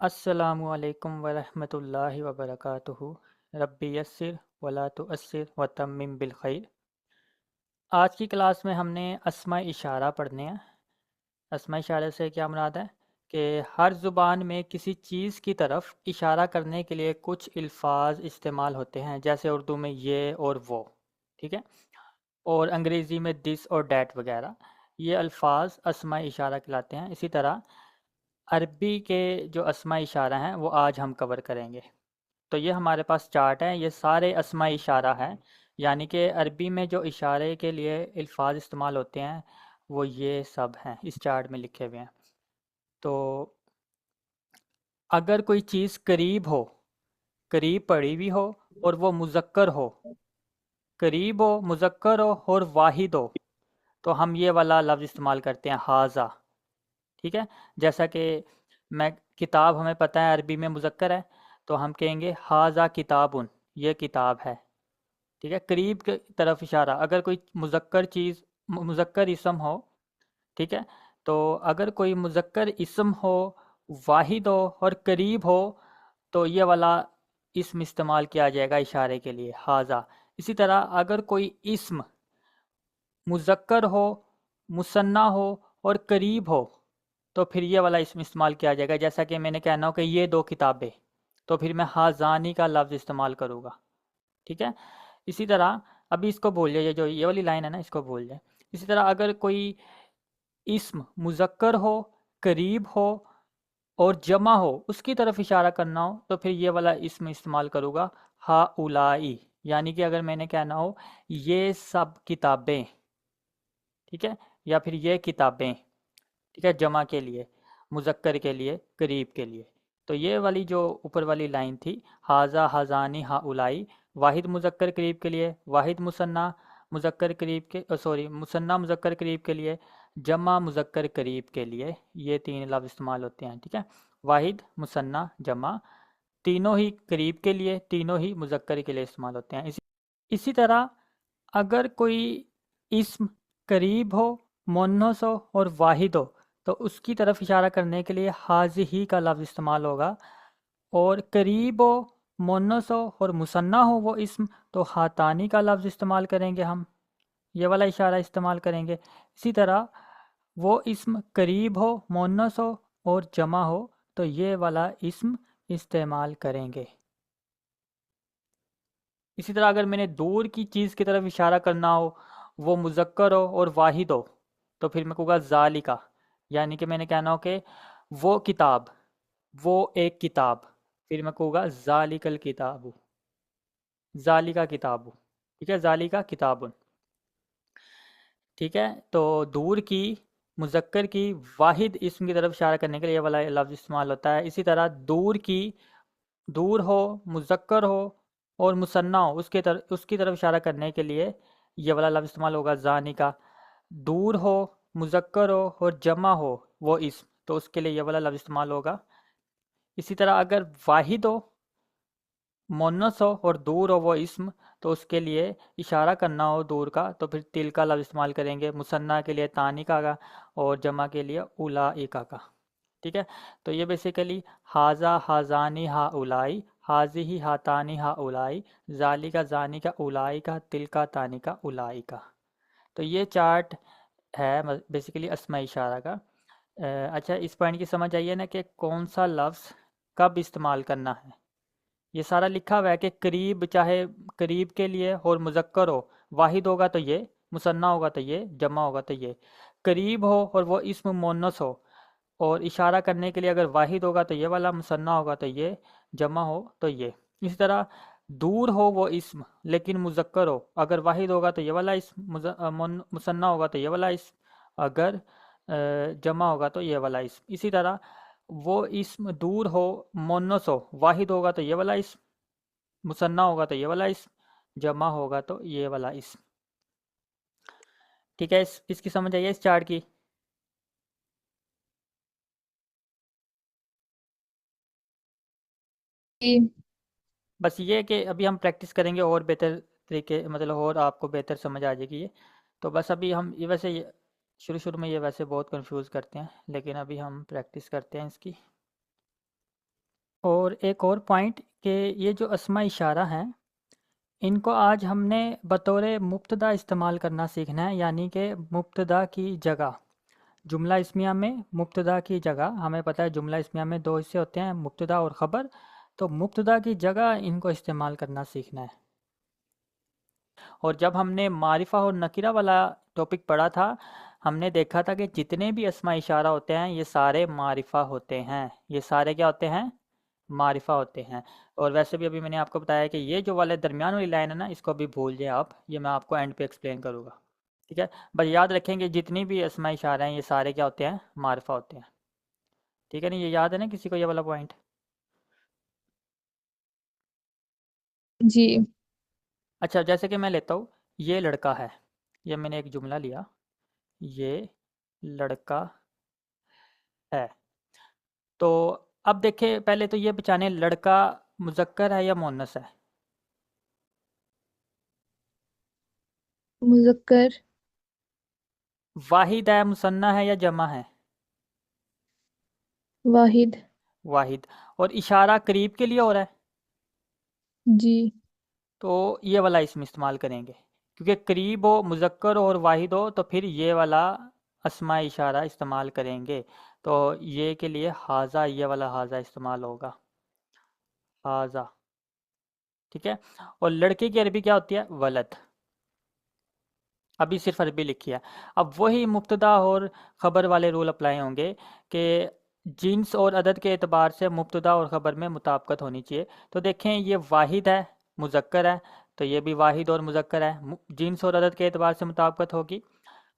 अस्सलामु अलैकुम वरहमतुल्लाहि वबरकातुहु। रब्बी यस्सिर वला तुअस्सिर वतम्मिम बिल खैर। आज की क्लास में हमने अस्मा इशारा पढ़ने हैं। अस्मा इशारे से क्या मुराद है कि हर ज़ुबान में किसी चीज़ की तरफ इशारा करने के लिए कुछ अल्फाज इस्तेमाल होते हैं, जैसे उर्दू में ये और वो, ठीक है, और अंग्रेज़ी में दिस और डैट वगैरह। ये अल्फाज अस्मा इशारा कहलाते हैं। इसी तरह अरबी के जो अस्मा इशारा हैं वो आज हम कवर करेंगे। तो ये हमारे पास चार्ट है, ये सारे अस्मा इशारा हैं, यानी कि अरबी में जो इशारे के लिए अल्फाज इस्तेमाल होते हैं वो ये सब हैं, इस चार्ट में लिखे हुए हैं। तो अगर कोई चीज़ करीब हो, करीब पड़ी हुई हो और वो मुज़क्कर हो, करीब हो, मुज़क्कर हो और वाहिद हो, तो हम ये वाला लफ्ज़ इस्तेमाल करते हैं हाजा। ठीक है, जैसा कि मैं किताब, हमें पता है अरबी में मुज़क्कर है, तो हम कहेंगे हाजा किताबुन, ये किताब है। ठीक है, करीब की तरफ इशारा। अगर कोई मुज़क्कर चीज़, मुज़क्कर इसम हो, ठीक है, तो अगर कोई मुज़क्कर इसम हो, वाहिद हो और करीब हो, तो ये वाला इसम इस्तेमाल किया जाएगा इशारे के लिए, हाजा। इसी तरह अगर कोई इसम मुज़क्कर हो, मुसन्ना हो और करीब हो, तो फिर ये वाला इसम इस्तेमाल किया जाएगा। जैसा कि मैंने कहना हो कि ये दो किताबें, तो फिर मैं हाजानी का लफ्ज़ इस्तेमाल करूँगा। ठीक है, इसी तरह अभी इसको बोल जाइए, जो ये वाली लाइन है ना, इसको बोल जाए। इसी तरह अगर कोई इस्म मुज़क्कर हो, करीब हो और जमा हो, उसकी तरफ इशारा करना हो, तो फिर ये वाला इस्म इस्तेमाल करूँगा, हा उलाई। यानी कि अगर मैंने कहना हो ये सब किताबें, ठीक है, या फिर ये किताबें, ठीक है, जमा के लिए, मुज़क्कर के लिए, करीब के लिए। तो ये वाली जो ऊपर वाली लाइन थी, हाजा हाजानी हाउलाई, वाहिद मुज़क्कर करीब के लिए, वाहिद मुसन्ना मुज़क्कर करीब के, सॉरी, मुसन्ना मुज़क्कर करीब के लिए, जमा मुज़क्कर करीब के लिए, ये तीन लफ्ज़ इस्तेमाल होते हैं। ठीक है, वाहिद, मुसन्ना, जमा, तीनों ही करीब के लिए, तीनों ही मुज़क्कर के लिए इस्तेमाल होते हैं। इसी तरह अगर कोई इस्म करीब हो, मुन्नस हो और वाहिद हो, तो उसकी तरफ इशारा करने के लिए हाज़िही का लफ्ज़ इस्तेमाल होगा। और करीब हो, मुन्नस हो और मुसन्ना हो वो इस्म, तो हातानी का लफ्ज़ इस्तेमाल करेंगे हम, ये वाला इशारा इस्तेमाल करेंगे। इसी तरह वो इस्म करीब हो, मुन्नस हो और जमा हो, तो ये वाला इस्म इस्तेमाल करेंगे। इसी तरह अगर मैंने दूर की चीज़ की तरफ इशारा करना हो, वो मुज़क्कर हो और वाहिद हो, तो फिर मैं कहूँगा ज़ालिका। यानी कि मैंने कहना हो कि वो किताब, वो एक किताब, फिर मैं कहूँगा ज़ालिकल किताबु, ज़ालिका किताबु। ठीक है, ज़ालिका किताबुन। ठीक है, तो दूर की, मुज़क्कर की, वाहिद इस्म की तरफ इशारा करने के लिए ये वाला लफ्ज़ इस्तेमाल होता है। इसी तरह दूर की, दूर हो, मुज़क्कर हो और मुसन्ना हो, उसकी तरफ इशारा करने के लिए ये वाला लफ्ज़ इस्तेमाल होगा ज़ानी का। दूर हो, मुज़क्कर हो और जमा हो वो इस्म, तो उसके लिए ये वाला लफ्ज़ इस्तेमाल होगा। इसी तरह अगर वाहिद हो, मुन्नस हो और दूर हो वो इस्म, तो उसके लिए इशारा करना हो दूर का, तो फिर तिल का लफ्ज़ इस्तेमाल करेंगे। मुसन्ना के लिए तानिका का और जमा के लिए उलाइका का। ठीक है, तो ये बेसिकली हाजा हाजानी हा उलाई, हाजी ही हातानी हा उलाई, जाली का जानी का उलाई का, तिल का तानी का उलाई का। तो ये चार्ट है बेसिकली अस्मा इशारा का। अच्छा, इस पॉइंट की समझ आइए ना कि कौन सा लफ्ज़ कब इस्तेमाल करना है। ये सारा लिखा हुआ है कि करीब, चाहे करीब के लिए और मुज़क्कर हो, वाहिद होगा तो ये, मुसन्ना होगा तो ये, जमा होगा तो ये। करीब हो और वो इस्म मोनस हो, और इशारा करने के लिए अगर वाहिद होगा तो ये वाला, मुसन्ना होगा तो ये, जमा हो तो ये। इसी तरह दूर हो वो इस्म लेकिन मुज़क्कर हो, अगर वाहिद होगा तो ये वाला इस्म, मुसन्ना होगा तो ये वाला इस्म, अगर जमा होगा तो ये वाला इस्म। इसी तरह वो इस्म दूर हो, मुन्नस हो, वाहिद होगा तो ये वाला इस्म, मुसन्ना होगा तो ये वाला इस्म, जमा होगा तो ये वाला इस्म। ठीक है, इसकी समझ आइए इस चार्ट की। जी। बस ये कि अभी हम प्रैक्टिस करेंगे और बेहतर तरीके, मतलब और आपको बेहतर समझ आ जाएगी ये। तो बस अभी हम ये, वैसे ये शुरू शुरू में ये वैसे बहुत कंफ्यूज करते हैं, लेकिन अभी हम प्रैक्टिस करते हैं इसकी। और एक और पॉइंट कि ये जो अस्मा इशारा हैं, इनको आज हमने बतौर मुब्तदा इस्तेमाल करना सीखना है, यानी कि मुब्तदा की जगह। जुमला इस्मिया में मुब्तदा की जगह, हमें पता है जुमला इस्मिया में दो हिस्से होते हैं, मुब्तदा और ख़बर। तो मुब्तदा की जगह इनको इस्तेमाल करना सीखना है। और जब हमने मारिफा और नकीरा वाला टॉपिक पढ़ा था, हमने देखा था कि जितने भी अस्मा इशारा होते हैं ये सारे मारिफा होते हैं। ये सारे क्या होते हैं? मारिफा होते हैं। और वैसे भी अभी मैंने आपको बताया कि ये जो वाले दरमियान वाली लाइन है ना, इसको भी भूल जाए आप, ये मैं आपको एंड पे एक्सप्लेन करूँगा। ठीक है, बस याद रखेंगे जितनी भी अस्मा इशारा हैं ये सारे क्या होते हैं? मारिफा होते हैं। ठीक है, नहीं ये याद है ना किसी को ये वाला पॉइंट? जी। अच्छा, जैसे कि मैं लेता हूँ, ये लड़का है, ये मैंने एक जुमला लिया, ये लड़का है। तो अब देखें, पहले तो ये पहचाने लड़का मुज़क्कर है या मुअन्नस है? मुज़क्कर। वाहिद है, मुसन्ना है या जमा है? वाहिद। वाहिद। और इशारा करीब के लिए हो रहा है, जी। तो ये वाला इसमें इस्तेमाल करेंगे, क्योंकि करीब हो, मुज़क्कर हो और वाहिद हो, तो फिर ये वाला अस्मा इशारा इस्तेमाल करेंगे। तो ये के लिए हाजा, ये वाला हाजा इस्तेमाल होगा, हाजा। ठीक है। और लड़के की अरबी क्या होती है? वलद। अभी सिर्फ अरबी लिखी है। अब वही मुब्तदा और ख़बर वाले रूल अप्लाई होंगे कि जिन्स और अदद के एतबार से मुब्तदा और ख़बर में मुताबिकत होनी चाहिए। तो देखें, ये वाहिद है, मुज़क्कर है, तो ये भी वाहिद और मुज़क्कर है, जिन्स और अदद के एतबार से मुताबिकत होगी।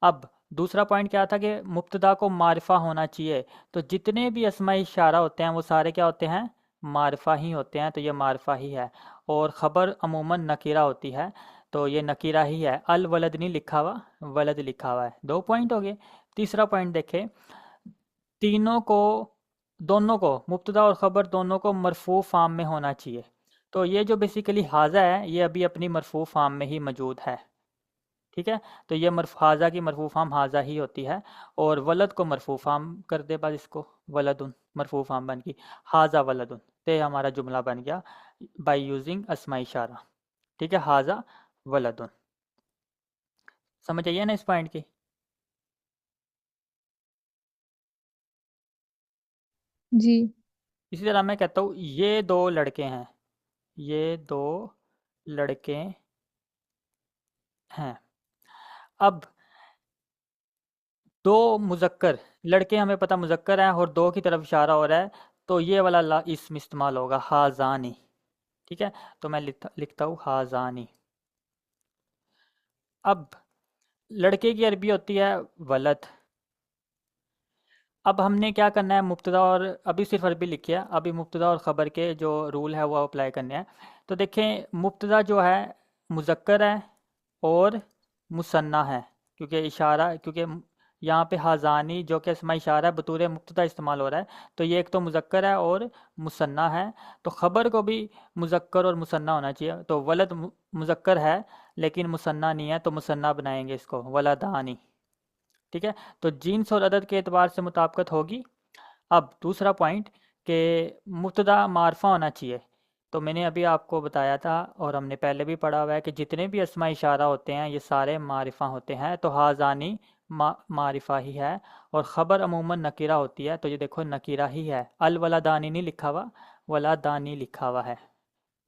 अब दूसरा पॉइंट क्या था कि मुब्तदा को मारिफा होना चाहिए। तो जितने भी अस्माई इशारा होते हैं वो सारे क्या होते हैं? मारिफा ही होते हैं, तो ये मारिफा ही है। और ख़बर अमूमन नकीरा होती है, तो ये नकीरा ही है। अल वलद नहीं लिखा हुआ, वलद लिखा हुआ है। दो पॉइंट हो गए। तीसरा पॉइंट देखें, तीनों को, दोनों को, मुब्तदा और ख़बर दोनों को मरफू फार्म में होना चाहिए। तो ये जो बेसिकली हाजा है ये अभी अपनी मरफू फार्म में ही मौजूद है। ठीक है, तो ये मरफ हाजा की मरफू फार्म हाजा ही होती है। और वलद को मरफू फार्म कर दे बस, इसको वलदुन मरफू फार्म बन गई, हाजा वलदुन। तो ये हमारा जुमला बन गया बाय यूजिंग अस्मा इशारा। ठीक है, हाजा वलदुन। समझ आइए ना इस पॉइंट की? जी। इसी तरह मैं कहता हूँ ये दो लड़के हैं, ये दो लड़के हैं। अब दो मुज़क्कर लड़के, हमें पता मुज़क्कर हैं और दो की तरफ इशारा हो रहा है, तो ये वाला ला इसम इस्तेमाल होगा, हाजानी। ठीक है, तो मैं लिखता हूँ हाजानी। अब लड़के की अरबी होती है वलद। अब हमने क्या करना है, मुब्तदा और, अभी सिर्फ अरबी लिखी है, अभी मुब्तदा और ख़बर के जो रूल है वो अप्लाई करने हैं। तो देखें, मुब्तदा जो है मुज़क्कर है और मुसन्ना है, क्योंकि इशारा, क्योंकि यहाँ पे हाजानी जो कि इसमें इशारा है बतूर मुब्तदा इस्तेमाल हो रहा है, तो ये एक तो मुज़क्कर है और मुसन्ना है। तो ख़बर को भी मुज़क्कर और मुसन्ना होना चाहिए। तो वलद मुज़क्कर है लेकिन मुसन्ना नहीं है, तो मुसन्ना बनाएंगे इसको, वलदानी। ठीक है, तो जीन्स और अदद के एतबार से मुताबिकत होगी। अब दूसरा पॉइंट कि मुब्तदा मारफा होना चाहिए। तो मैंने अभी आपको बताया था और हमने पहले भी पढ़ा हुआ है कि जितने भी अस्मा इशारा होते हैं ये सारे मारिफा होते हैं। तो हाजानी मारिफा ही है। और ख़बर अमूमन नकीरा होती है, तो ये देखो नकीरा ही है, अल वला दानी नहीं लिखा हुआ, वला दानी लिखा हुआ है।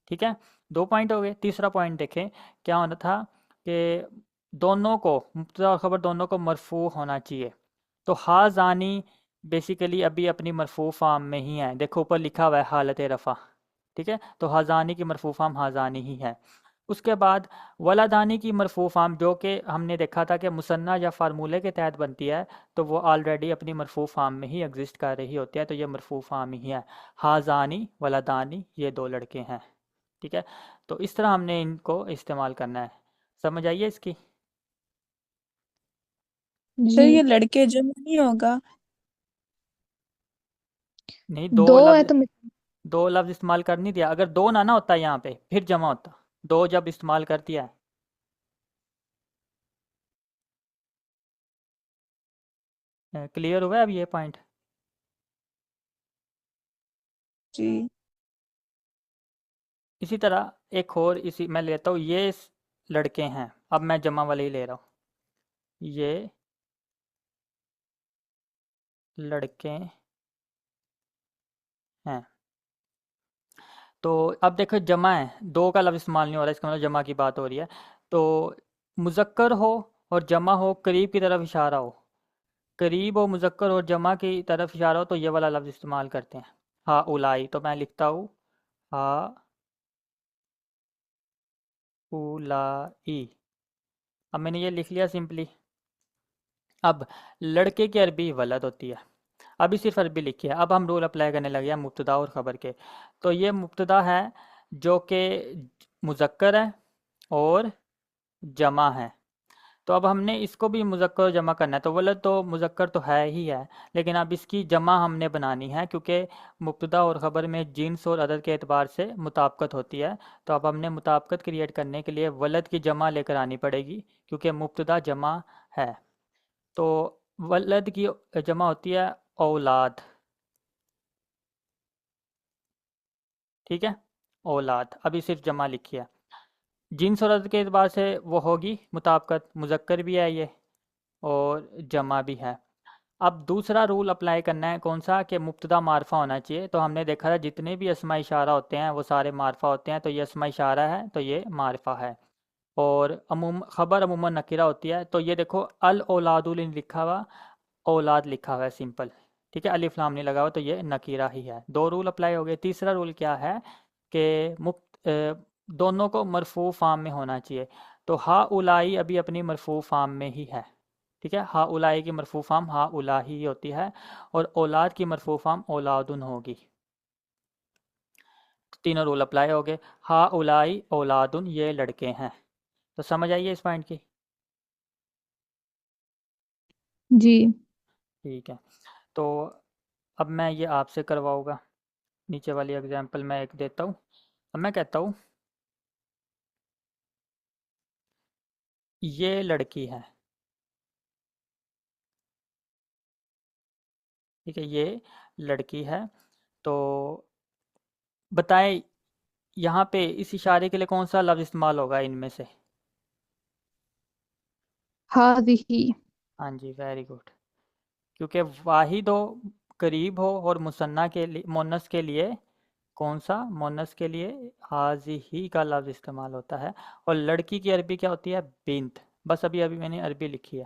ठीक है, दो पॉइंट हो गए। तीसरा पॉइंट देखें, क्या होना था कि दोनों को, मुब्तदा और ख़बर दोनों को मरफू होना चाहिए। तो हाजानी बेसिकली अभी अपनी मरफू फार्म में ही है, देखो ऊपर लिखा हुआ है हालत रफ़ा। ठीक है, तो हाजानी की मरफू फार्म हाजानी ही है। उसके बाद वलादानी की मरफू फार्म, जो कि हमने देखा था कि मुसन्ना या फार्मूले के तहत बनती है, तो वो ऑलरेडी अपनी मरफू फार्म में ही एग्जिस्ट कर रही होती है, तो ये मरफू फार्म ही है। हाजानी वलादानी ये दो लड़के हैं। ठीक है, तो इस तरह हमने इनको इस्तेमाल करना है। समझ आइए इसकी? जी। सर ये लड़के जमा नहीं होगा? नहीं, दो दो है लफ्ज, तो दो लफ्ज इस्तेमाल कर नहीं दिया। अगर दो ना ना होता यहाँ पे फिर जमा होता, दो जब इस्तेमाल कर दिया है। क्लियर हुआ है अब ये पॉइंट? जी। इसी तरह एक और इसी मैं लेता हूँ, ये लड़के हैं, अब मैं जमा वाले ही ले रहा हूँ, ये लड़के हैं। तो अब देखो जमा है, दो का लफ्ज़ इस्तेमाल नहीं हो रहा, इसका मतलब जमा की बात हो रही है। तो मुज़क्कर हो और जमा हो, करीब की तरफ इशारा हो, करीब हो मुज़क्कर और जमा की तरफ इशारा हो, तो ये वाला लफ्ज़ इस्तेमाल करते हैं। हा उलाई, तो मैं लिखता हूँ हा उलाई। अब मैंने ये लिख लिया सिंपली। अब लड़के की अरबी वलद होती है, अभी सिर्फ अरबी लिखी है। अब हम रूल अप्लाई करने लगे हैं मुब्तदा और ख़बर के। तो ये मुब्तदा है जो कि मुज़क्कर है और जमा है। तो अब हमने इसको भी मुज़क्कर और जमा करना है। तो वलद तो मुज़क्कर तो है ही है, लेकिन अब इसकी जमा हमने बनानी है, क्योंकि मुब्तदा और ख़बर में जिन्स और अदद के एतबार से मुताबिकत होती है। तो अब हमने मुताबिकत क्रिएट करने के लिए वलद की जमा लेकर आनी पड़ेगी, क्योंकि मुब्तदा जमा है। तो वलद की जमा होती है औलाद, ठीक है, औलाद। अभी सिर्फ जमा लिखी है। जिन्स और अदद के एतबार से वो होगी मुताबिकत, मुज़क्कर भी है ये और जमा भी है। अब दूसरा रूल अप्लाई करना है, कौन सा, कि मुब्तदा मारफा होना चाहिए। तो हमने देखा था जितने भी अस्मा इशारा होते हैं वो सारे मारफा होते हैं, तो ये अस्मा इशारा है तो ये मारफा है। और ख़बर अमूमन नकीरा होती है। तो ये देखो अल औलादुल लिखा हुआ, औलाद लिखा हुआ है सिंपल, ठीक है, अलिफ लाम नहीं लगा हुआ, तो ये नकीरा ही है। दो रूल अप्लाई हो गए। तीसरा रूल क्या है कि दोनों को मरफू फार्म में होना चाहिए। तो हा उलाई अभी अपनी मरफू फार्म में ही है, ठीक है, हा उलाई की मरफू फार्म हा उलाही ही होती है, और औलाद की मरफू फार्म औलादुन होगी। तो तीनों रूल अप्लाई हो गए। हा उलाई औलादुन, ये लड़के हैं। तो समझ आइए इस पॉइंट की। जी। ठीक है, तो अब मैं ये आपसे करवाऊँगा। नीचे वाली एग्जांपल मैं एक देता हूँ। अब मैं कहता हूँ ये लड़की है, ठीक है, ये लड़की है। तो बताएं यहाँ पे इस इशारे के लिए कौन सा लफ्ज़ इस्तेमाल होगा इनमें से। हाज़िही। हाँ जी, वेरी गुड। क्योंकि वाहिद हो, करीब हो, और मुसन्ना के लिए, मोनस के लिए कौन सा, मोनस के लिए हाजिही का लफ्ज़ इस्तेमाल होता है। और लड़की की अरबी क्या होती है, बिंत। बस अभी अभी मैंने अरबी लिखी है,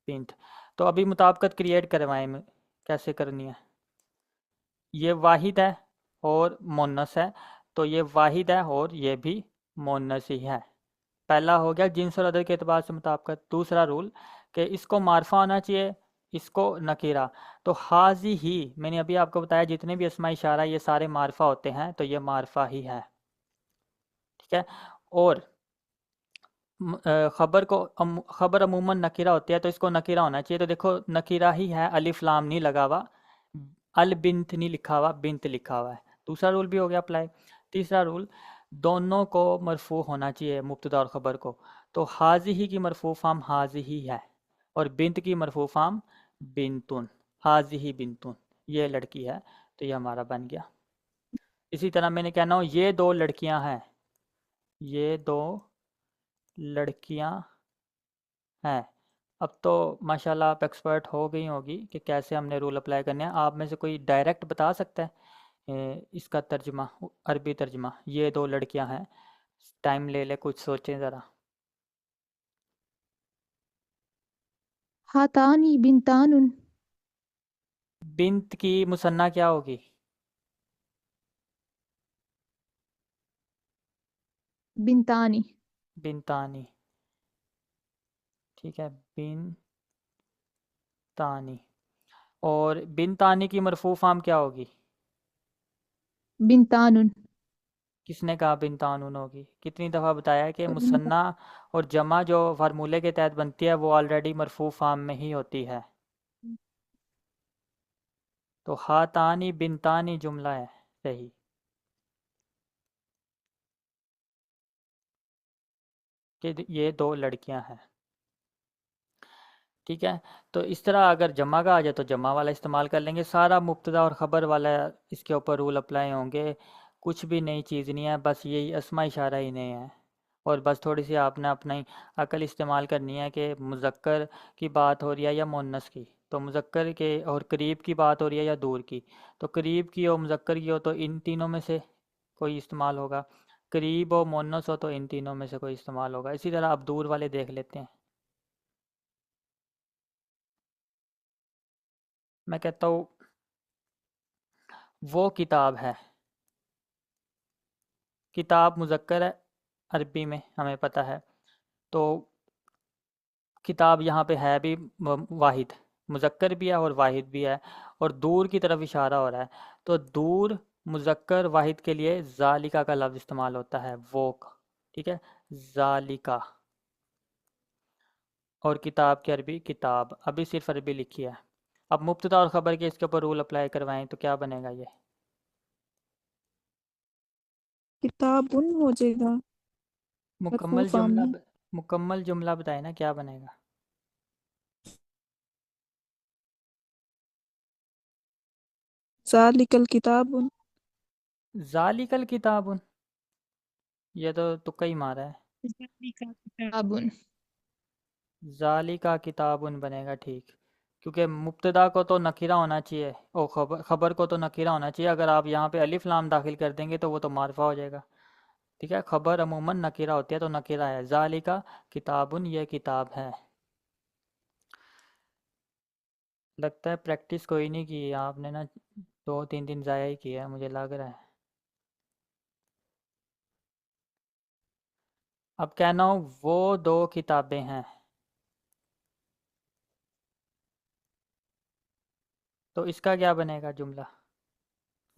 बिंत। तो अभी मुताबिकत क्रिएट करवाएं कैसे करनी है। ये वाहिद है और मोनस है, तो ये वाहिद है और ये भी मोनस ही है। पहला हो गया जिन्स और अदद के एतबार से मुताबिकत। दूसरा रूल कि इसको मारफा होना चाहिए, इसको नकीरा। तो हाजी ही, मैंने अभी आपको बताया जितने भी अस्मा इशारा ये सारे मारफा होते हैं, तो ये मारफा ही है, ठीक है। और ख़बर को ख़बर अमूमन नकीरा होती है, तो इसको नकीरा होना चाहिए। तो देखो नकीरा ही है, अलिफ लाम नहीं लगा हुआ, अल बिंत नहीं लिखा हुआ, बिंत लिखा हुआ है। दूसरा रूल भी हो गया अप्लाई। तीसरा रूल, दोनों को मरफू होना चाहिए, मुब्तदा और ख़बर को। तो हाजी ही की मरफू फार्म हाजी ही है, और बिंत की मरफू फार्म बिंतुन, हाजी ही बिंतुन, ये लड़की है। तो ये हमारा बन गया। इसी तरह मैंने कहना हो ये दो लड़कियां हैं, ये दो लड़कियां हैं। अब तो माशाल्लाह आप एक्सपर्ट हो गई होगी कि कैसे हमने रूल अप्लाई करने हैं। आप में से कोई डायरेक्ट बता सकता है इसका तर्जुमा, अरबी तर्जुमा, ये दो लड़कियां हैं। टाइम ले ले, कुछ सोचें ज़रा। हातानी बिनतानुन। बिंत की मुसन्ना क्या होगी। बिनतानी। बिनतानी, ठीक है, बिन तानी। और बिन तानी की मरफू फार्म क्या होगी। बिनतानुन। किसने कहा बिन तानून होगी, कितनी दफ़ा बताया कि मुसन्ना और जमा जो फार्मूले के तहत बनती है वो ऑलरेडी मरफू फार्म में ही होती है। तो हातानी बिनतानी जुमला है सही, कि ये दो लड़कियां हैं, ठीक है। तो इस तरह अगर जमा का आ जाए तो जमा वाला इस्तेमाल कर लेंगे। सारा मुब्तदा और ख़बर वाला इसके ऊपर रूल अप्लाई होंगे। कुछ भी नई चीज़ नहीं है, बस यही अस्मा इशारा ही नहीं है। और बस थोड़ी सी आपने अपना ही अकल इस्तेमाल करनी है कि मुज़क्कर की बात हो रही है या मुन्नस की। तो मुज़क्कर के और करीब की बात हो रही है या दूर की। तो करीब की हो मुज़क्कर की हो तो इन तीनों में से कोई इस्तेमाल होगा। करीब हो मुन्नस हो तो इन तीनों में से कोई इस्तेमाल होगा। इसी तरह आप दूर वाले देख लेते हैं। मैं कहता हूँ वो किताब है। किताब मुज़क्कर है अरबी में, हमें पता है। तो किताब यहाँ पे है भी वाहिद, मुज़क्कर भी है और वाहिद भी है। और दूर की तरफ इशारा हो रहा है। तो दूर मुज़क्कर वाहिद के लिए जालिका का लफ्ज़ इस्तेमाल होता है, वो का। ठीक है, जालिका। और किताब की अरबी किताब, अभी सिर्फ अरबी लिखी है। अब मुब्तदा और ख़बर के इसके ऊपर रूल अप्लाई करवाएं तो क्या बनेगा ये? किताबुन हो जाएगा मुकम्मल मरफूफा जुमला में। मुकम्मल जुमला बताए ना, क्या बनेगा? ज़ालिकल किताबुन। जालिकल किताबुन, ये तो तुक्का ही मारा है। ज़ालिका किताबुन। जालिका किताबुन बनेगा, ठीक। क्योंकि मुब्तदा को तो नकीरा होना चाहिए और खबर खबर को तो नकीरा होना चाहिए। अगर आप यहाँ पे अलिफ लाम दाखिल कर देंगे तो वो तो मारफा हो जाएगा। ठीक है, खबर अमूमन नकीरा होती है तो नकीरा है। जालिका किताबुन, ये किताब है। लगता है प्रैक्टिस कोई नहीं की है आपने ना, 2-3 दिन ज़ाया ही किया है मुझे लग रहा है। अब कहना हो वो 2 किताबें हैं, तो इसका क्या बनेगा जुमला?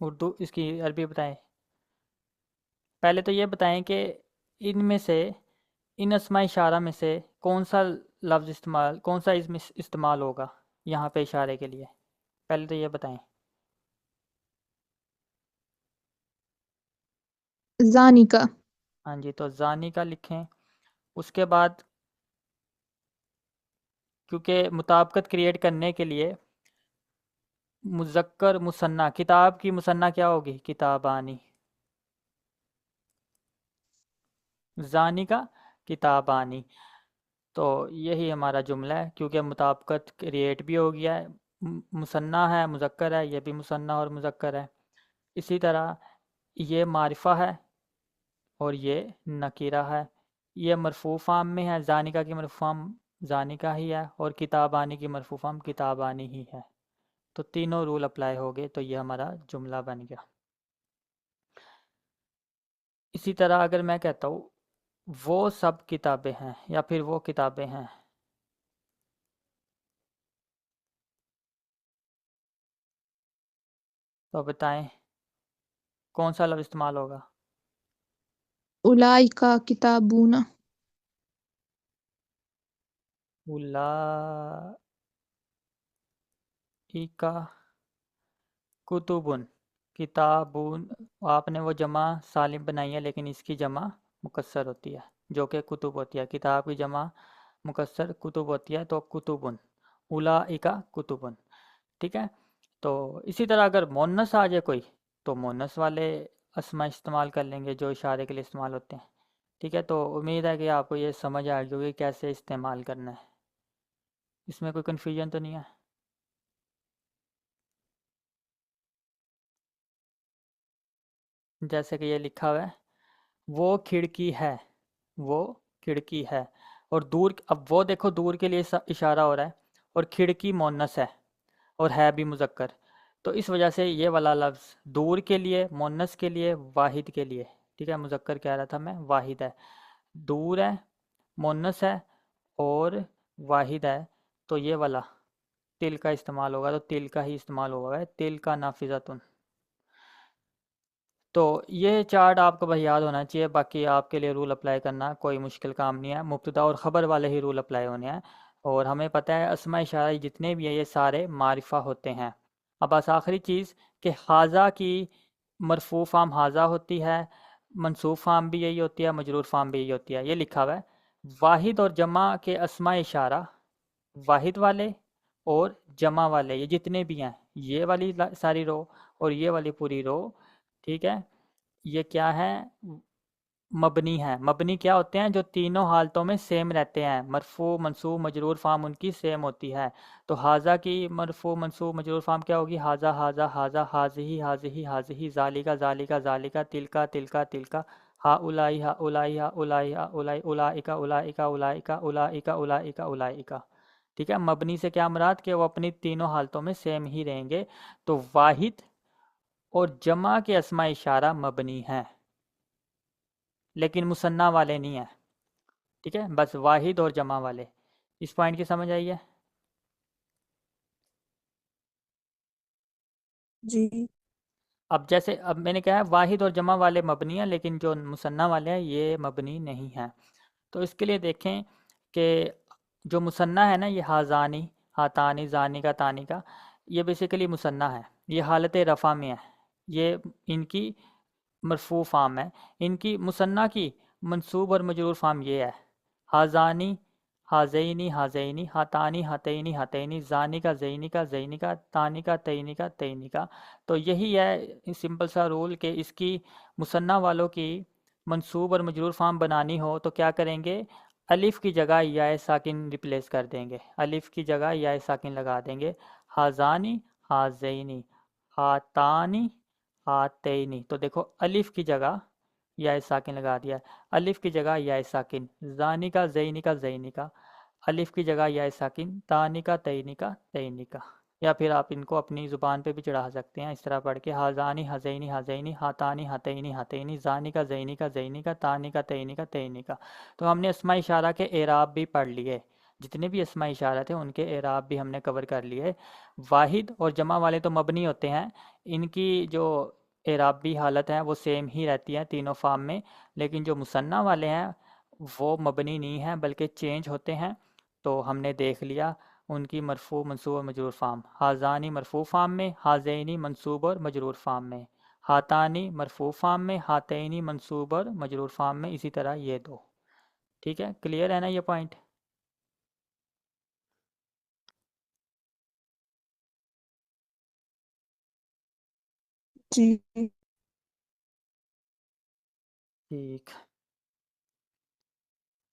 उर्दू इसकी अरबी बताएं। पहले तो ये बताएं कि इनमें से, इन अस्मा इशारा में से कौन सा लफ्ज़ इस्तेमाल, कौन सा इसमें इस्तेमाल होगा यहाँ पे इशारे के लिए? पहले तो ये बताएं। ज़ानिका। हाँ जी, तो जानी का लिखें। उसके बाद क्योंकि मुताबिकत क्रिएट करने के लिए मुज़क्कर मुसन्ना, किताब की मुसन्ना क्या होगी? किताबानी। जानी का किताबानी। तो यही हमारा जुमला है, क्योंकि मुताबिकत क्रिएट भी हो गया है। मुसन्ना है, मुज़क्कर है, ये भी मुसन्ना और मुज़क्कर है। इसी तरह ये मारिफा है और ये नकीरा है। ये मरफू फार्म में है, जानिका की मरफू फार्म जानिका ही है और किताबानी की मरफू फार्म किताबानी ही है। तो तीनों रूल अप्लाई हो गए, तो ये हमारा जुमला बन गया। इसी तरह अगर मैं कहता हूँ वो सब किताबें हैं या फिर वो किताबें हैं, तो बताएं कौन सा लफ्ज़ इस्तेमाल होगा? उलाइका किताबुना। उलाइका कुतुबुन, किताबुन। आपने वो जमा सालिम बनाई है लेकिन इसकी जमा मुकस्सर होती है, जो कि कुतुब होती है। किताब की जमा मुकस्सर कुतुब होती है, तो कुतुबुन, उलाइका कुतुबुन। ठीक है। तो इसी तरह अगर मोनस आ जाए कोई, तो मोनस वाले अस्मा इस्तेमाल कर लेंगे जो इशारे के लिए इस्तेमाल होते हैं। ठीक है, तो उम्मीद है कि आपको ये समझ आ गई होगी कैसे इस्तेमाल करना है। इसमें कोई कन्फ्यूजन तो नहीं है? जैसे कि ये लिखा हुआ है, वो खिड़की है, वो खिड़की है। और दूर, अब वो देखो दूर के लिए इशारा हो रहा है, और खिड़की मोनस है और है भी मुज़क्कर। तो इस वजह से ये वाला लफ्ज़ दूर के लिए, मोनस के लिए, वाहिद के लिए, ठीक है, मुज़क्कर कह रहा था मैं, वाहिद है। दूर है, मोनस है और वाहिद है, तो ये वाला तिल का इस्तेमाल होगा। तो तिल का ही इस्तेमाल होगा, तिल का नाफिज़तुन। तो ये चार्ट आपको भाई याद होना चाहिए। बाकी आपके लिए रूल अप्लाई करना कोई मुश्किल काम नहीं है, मुब्तदा और ख़बर वाले ही रूल अप्लाई होने हैं। और हमें पता है अस्मा इशारा जितने भी हैं ये सारे मारिफा होते हैं। अब बस आखिरी चीज़ कि हाजा की मरफू फार्म हाजा होती है, मनसूब फार्म भी यही होती है, मजरूर फार्म भी यही होती है। ये लिखा हुआ है वाहिद और जमा के अस्मा इशारा, वाहिद वाले और जमा वाले ये जितने भी हैं, ये वाली सारी रो और ये वाली पूरी रो, ठीक है, ये क्या है? मबनी है। मबनी क्या होते हैं? जो तीनों हालतों में सेम रहते हैं, मरफू मंसूब मजरूर फार्म उनकी सेम होती है। तो हाजा की मरफू मंसूब मजरूर फार्म क्या होगी? हाजा हाजा हाजा, हाजिही हाजिही हाजिही, जालिका जालिका जालिका, तिलका तिलका तिलका, हा उलाई हा उलाई हा उलाई हा उलाई, उलाइका उलाइका उलाइका उलाइका उलाइका उलाइका। ठीक है, मबनी से क्या मुराद कि वो अपनी तीनों हालतों में सेम ही रहेंगे। तो वाहिद और जमा के अस्मा इशारा मबनी हैं, लेकिन मुसन्ना वाले नहीं है। ठीक है, बस वाहिद और जमा वाले। इस पॉइंट की समझ आई है? जी। अब जैसे अब मैंने कहा है वाहिद और जमा वाले मबनी हैं, लेकिन जो मुसन्ना वाले हैं ये मबनी नहीं हैं। तो इसके लिए देखें कि जो मुसन्ना है ना, ये हाजानी हातानी जानी का तानी का, ये बेसिकली मुसन्ना है। ये हालत रफ़ा में है, ये इनकी मरफू फार्म है। इनकी मुसन्ना की मंसूब और मजरूर फार्म ये है, हाजानी हाजैनी हाजैनी, हातानी हातैनी हातैनी, जानी का जैनी का जैनी का, तानी का तैनी का तैनी का। तो यही है सिंपल सा रूल कि इसकी मुसन्ना वालों की मंसूब और मजरूर फार्म बनानी हो तो क्या करेंगे? अलिफ की जगह या साकिन रिप्लेस कर देंगे, अलिफ की जगह या साकिन लगा देंगे। हाजानी हाजैनी, हातानी हातैनी, तो देखो अलिफ की जगह या साकिन लगा दिया, अलिफ की जगह या साकिन, जानी का जैनी का जैनी का, अलिफ की जगह या साकिन, तानी का तैनी का तैनी का। या फिर आप इनको अपनी ज़ुबान पे भी चढ़ा सकते हैं, इस तरह पढ़ के, हाजानी हजैनी हजैनी, हातानी हतैनी हतैनी, जानी का जैनी का जैनी का, तानी का तैनी का तैनी का। तो हमने अस्मा इशारा के एराब भी पढ़ लिए, जितने भी अस्मा इशारा थे उनके एराब भी हमने कवर कर लिए। वाहिद और जमा वाले तो मबनी होते हैं, इनकी जो एराबी हालत है वो सेम ही रहती है तीनों फार्म में, लेकिन जो मुसन्ना वाले हैं वो मबनी नहीं है बल्कि चेंज होते हैं। तो हमने देख लिया उनकी मरफू मंसूब और मजरूर फार्म, हाजानी मरफू फार्म में, हाजैनी मंसूब और मजरूर फार्म में, हातानी मरफू फार्म में, हातैनी मंसूब और मजरूर फार्म में, इसी तरह ये दो। ठीक है, क्लियर है ना ये पॉइंट? जी। ठीक।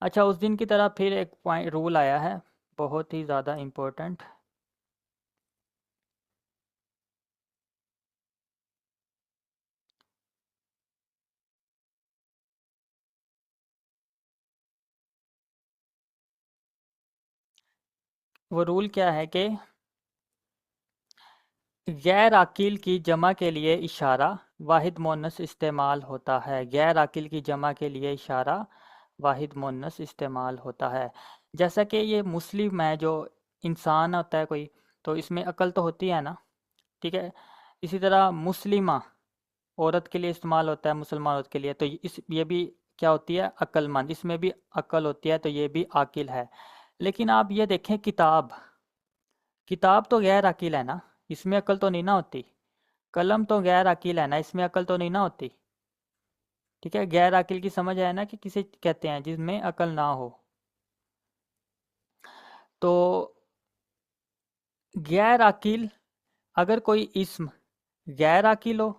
अच्छा, उस दिन की तरह फिर एक पॉइंट रूल आया है, बहुत ही ज़्यादा इम्पोर्टेंट। वो रूल क्या है कि गैर आकिल की जमा के लिए इशारा वाहिद मुअन्नस इस्तेमाल होता है। गैर आकिल की जमा के लिए इशारा वाहिद मुअन्नस इस्तेमाल होता है। जैसा कि ये मुस्लिम है, जो इंसान होता है कोई, तो इसमें अकल तो होती है ना। ठीक है, इसी तरह मुस्लिमा औरत के लिए इस्तेमाल होता है, मुसलमान औरत के लिए, तो ये भी क्या होती है? अक्लमंद, इसमें भी अकल होती है, तो ये भी आकिल है। लेकिन आप ये देखें, किताब, किताब तो गैर अकील है ना, इसमें अकल तो नहीं ना होती। कलम तो गैर अकील है ना, इसमें अकल तो नहीं ना होती। ठीक है, गैर अकील की समझ है ना कि किसे कहते हैं? जिसमें अकल ना हो। तो गैर अकील, अगर कोई इस्म गैर अकील हो,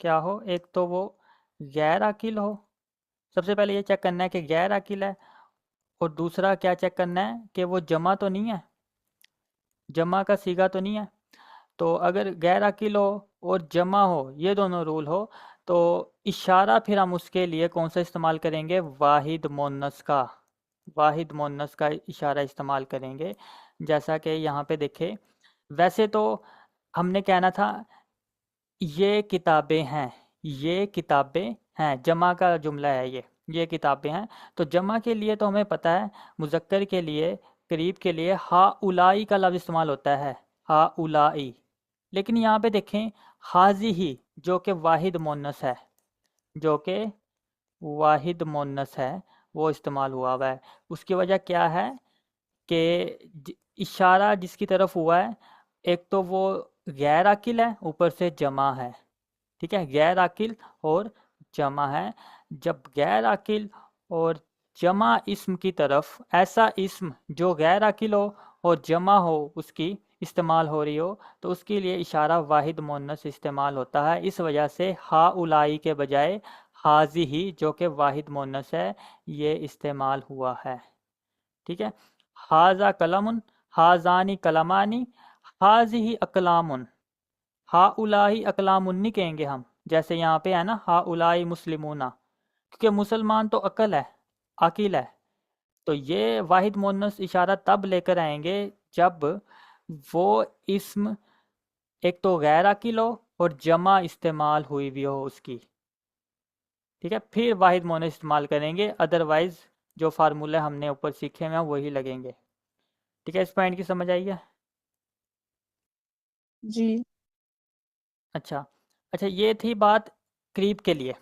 क्या हो? एक तो वो गैर अकील हो, सबसे पहले ये चेक करना है कि गैर अकील है। और दूसरा क्या चेक करना है कि वो जमा तो नहीं है, जमा का सीगा तो नहीं है। तो अगर गैर अकील हो और जमा हो, ये दोनों रूल हो, तो इशारा फिर हम उसके लिए कौन सा इस्तेमाल करेंगे? वाहिद मुअन्नस का, वाहिद मुअन्नस का इशारा इस्तेमाल करेंगे। जैसा कि यहाँ पे देखें, वैसे तो हमने कहना था ये किताबें हैं, ये किताबें हैं, जमा का जुमला है ये किताबें हैं। तो जमा के लिए तो हमें पता है, मुज़क्कर के लिए, करीब के लिए हा उलाई का लफ्ज़ इस्तेमाल होता है, हा उलाई। लेकिन यहाँ पे देखें, हाजी ही जो कि वाहिद मुअन्नस है, जो कि वाहिद मुअन्नस है, वो इस्तेमाल हुआ है। उसकी वजह क्या है कि इशारा जिसकी तरफ हुआ है, एक तो वो गैर अकिल है, ऊपर से जमा है। ठीक है, गैर अकिल और जमा है। जब गैर अकिल और जमा इस्म की तरफ, ऐसा इस्म जो गैर अकिल हो और जमा हो उसकी इस्तेमाल हो रही हो तो उसके लिए इशारा वाहिद मुअन्नस इस्तेमाल होता है। इस वजह से हा उलाई के बजाय हाजी ही, जो कि वाहिद मुअन्नस है, ये इस्तेमाल हुआ है। ठीक है। हाजा कलमुन, हाजानी कलमानी, हाजी ही अकलामुन। हा उलाई अकलामुन नहीं कहेंगे हम, जैसे यहाँ पे है ना हा उलाई मुस्लिमूना, क्योंकि मुसलमान तो अकल है, अकील है। तो ये वाहिद मुअन्नस इशारा तब लेकर आएंगे जब वो इस्म एक तो गैर अकील हो और जमा इस्तेमाल हुई भी हो उसकी। ठीक है, फिर वाहिद मुअन्नस इस्तेमाल करेंगे, अदरवाइज जो फार्मूले हमने ऊपर सीखे हैं वही लगेंगे। ठीक है, इस पॉइंट की समझ आई है? जी। अच्छा अच्छा, ये थी बात करीब के लिए।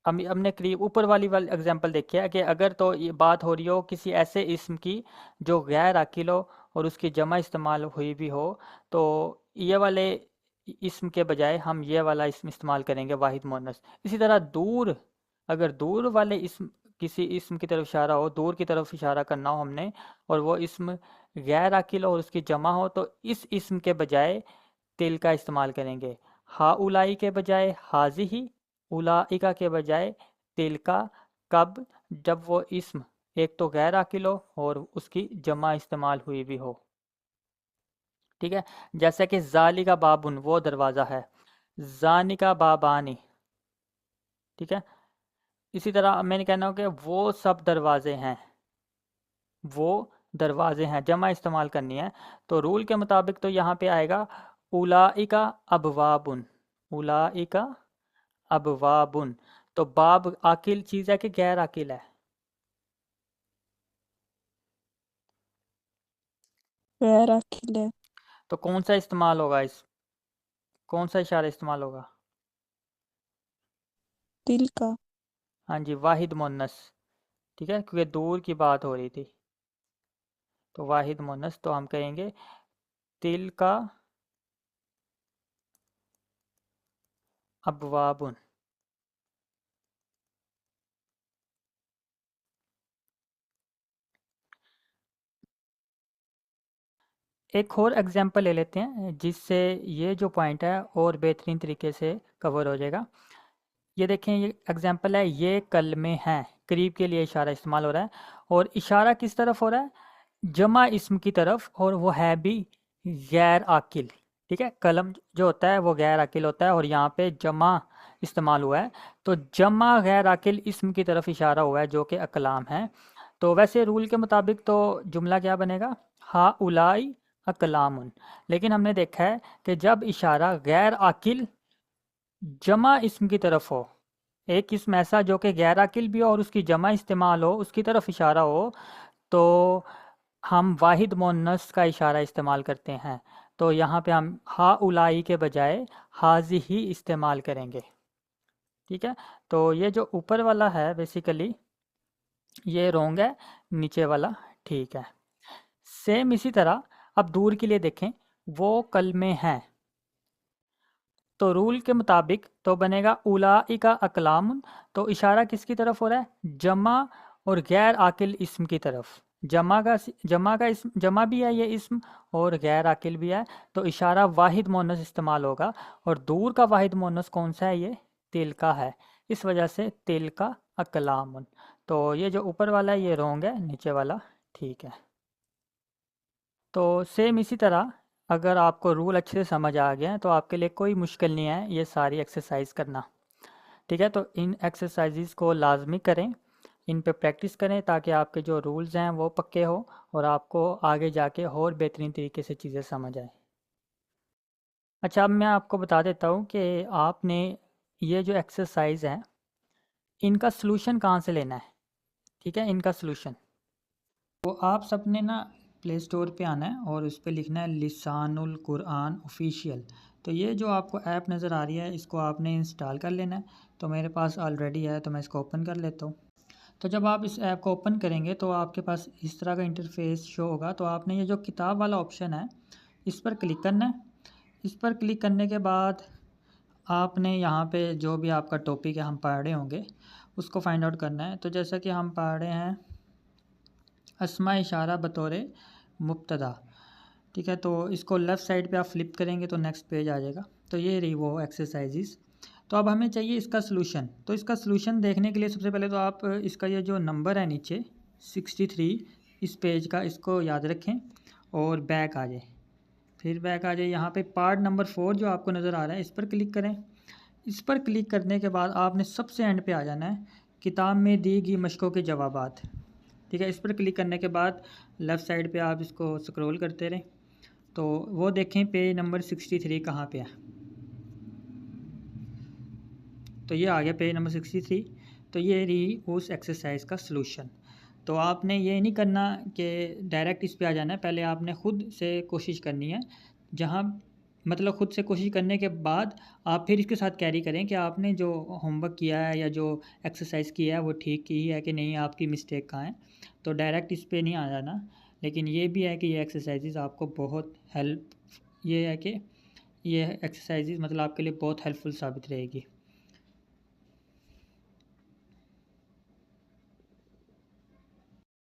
हम हमने करीब ऊपर वाली एग्जांपल देखी है कि अगर तो ये बात हो रही हो किसी ऐसे इस्म की जो गैर अकील हो और उसकी जमा इस्तेमाल हुई भी हो, तो ये वाले इस्म के बजाय हम ये वाला इस्म इस्तेमाल करेंगे वाहिद मुअन्नस। इसी तरह दूर, अगर दूर वाले इस्म, किसी इस्म की तरफ इशारा हो, दूर की तरफ इशारा करना हो हमने, और वो इस्म गैर अकील हो और उसकी जमा हो, तो इस इस्म के बजाय तिल का इस्तेमाल करेंगे। हा उलाई के बजाय हाजी ही, उलाइका के बजाय तिल का। कब? जब वो इस्म एक तो गैर अकील हो और उसकी जमा इस्तेमाल हुई भी हो। ठीक है, जैसे कि जाली का बाबुन, वो दरवाज़ा है, जानी का बाबानी। ठीक है, इसी तरह मैंने कहना हो कि वो सब दरवाजे हैं, वो दरवाजे हैं, जमा इस्तेमाल करनी है। तो रूल के मुताबिक तो यहाँ पे आएगा उलाइका अबवाबुन, उलाइका अबवाबुन। तो बाब आकिल चीज़ है कि गैर आकिल है? गैर अकील है। तो कौन सा इस्तेमाल होगा, इस कौन सा इशारा इस्तेमाल होगा? तिल का। हाँ जी, वाहिद मुअन्नस। ठीक है, क्योंकि दूर की बात हो रही थी, तो वाहिद मुअन्नस, तो हम कहेंगे तिल का अबवाबुन। एक और एग्जांपल ले लेते हैं जिससे ये जो पॉइंट है और बेहतरीन तरीके से कवर हो जाएगा। ये देखें, ये एग्जांपल है, ये कलमे हैं, करीब के लिए इशारा इस्तेमाल हो रहा है, और इशारा किस तरफ हो रहा है? जमा इस्म की तरफ, और वो है भी गैर आकिल। ठीक है, कलम जो होता है वो गैर आकिल होता है, और यहाँ पे जमा इस्तेमाल हुआ है, तो जमा गैर आकिल इस्म की तरफ इशारा हुआ है जो कि अकलाम है। तो वैसे रूल के मुताबिक तो जुमला क्या बनेगा? हा उलाई अकलामुन। लेकिन हमने देखा है कि जब इशारा गैर आकिल जमा इस्म की तरफ हो, एक इस्म ऐसा जो कि गैर आकिल भी हो और उसकी जमा इस्तेमाल हो, उसकी तरफ इशारा हो, तो हम वाहिद मुअन्नस का इशारा इस्तेमाल करते हैं। तो यहाँ पे हम हा उलाई के बजाय हाजी ही इस्तेमाल करेंगे। ठीक है, तो ये जो ऊपर वाला है बेसिकली ये रोंग है, नीचे वाला ठीक है। सेम इसी तरह अब दूर के लिए देखें, वो कलमे हैं, तो रूल के मुताबिक तो बनेगा उलाइका अकलामुन। तो इशारा किसकी तरफ हो रहा है? जमा और गैर आकिल इस्म की तरफ। जमा का इस्म, जमा भी है ये इस्म, और गैर आकिल भी है, तो इशारा वाहिद मुअन्नस इस्तेमाल होगा। और दूर का वाहिद मुअन्नस कौन सा है? ये तिल का है, इस वजह से तिल का अकलामुन। तो ये जो ऊपर वाला है ये रोंग है, नीचे वाला ठीक है। तो सेम इसी तरह अगर आपको रूल अच्छे से समझ आ गया है तो आपके लिए कोई मुश्किल नहीं है ये सारी एक्सरसाइज करना। ठीक है, तो इन एक्सरसाइजेज को लाजमी करें, इन पे प्रैक्टिस करें, ताकि आपके जो रूल्स हैं वो पक्के हो और आपको आगे जाके और बेहतरीन तरीके से चीज़ें समझ आए। अच्छा, अब मैं आपको बता देता हूँ कि आपने ये जो एक्सरसाइज है इनका सलूशन कहाँ से लेना है। ठीक है, इनका सलूशन तो आप सबने ना प्ले स्टोर पे आना है और उस पर लिखना है लिसानुल कुरान ऑफिशियल। तो ये जो आपको ऐप नज़र आ रही है इसको आपने इंस्टॉल कर लेना है। तो मेरे पास ऑलरेडी है तो मैं इसको ओपन कर लेता हूँ। तो जब आप इस ऐप को ओपन करेंगे तो आपके पास इस तरह का इंटरफेस शो होगा। तो आपने ये जो किताब वाला ऑप्शन है इस पर क्लिक करना है। इस पर क्लिक करने के बाद आपने यहाँ पे जो भी आपका टॉपिक है हम पढ़ रहे होंगे उसको फाइंड आउट करना है। तो जैसा कि हम पढ़ रहे हैं अस्मा इशारा बतौर मुब्तदा। ठीक है, तो इसको लेफ़्ट साइड पे आप फ्लिप करेंगे तो नेक्स्ट पेज आ जाएगा। तो ये रही वो एक्सरसाइजेज़। तो अब हमें चाहिए इसका सलूशन। तो इसका सलूशन देखने के लिए सबसे पहले तो आप इसका ये जो नंबर है नीचे 63 इस पेज का, इसको याद रखें और बैक आ जाए। फिर बैक आ जाए, यहाँ पे पार्ट नंबर 4 जो आपको नज़र आ रहा है इस पर क्लिक करें। इस पर क्लिक करने के बाद आपने सबसे एंड पे आ जाना है, किताब में दी गई मशकों के जवाबात। ठीक है, इस पर क्लिक करने के बाद लेफ़्ट साइड पे आप इसको स्क्रॉल करते रहें तो वो देखें पेज नंबर 63 कहाँ पे है। तो ये आ गया पेज नंबर 63। तो ये रही उस एक्सरसाइज का सलूशन। तो आपने ये नहीं करना कि डायरेक्ट इस पे आ जाना है, पहले आपने ख़ुद से कोशिश करनी है। जहाँ मतलब ख़ुद से कोशिश करने के बाद आप फिर इसके साथ कैरी करें कि आपने जो होमवर्क किया है या जो एक्सरसाइज किया है वो ठीक की है कि नहीं, आपकी मिस्टेक कहाँ है। तो डायरेक्ट इस पे नहीं आ जाना। लेकिन ये भी है कि ये एक्सरसाइजेज आपको बहुत हेल्प, ये है कि ये एक्सरसाइजेज मतलब आपके लिए बहुत हेल्पफुल साबित रहेगी।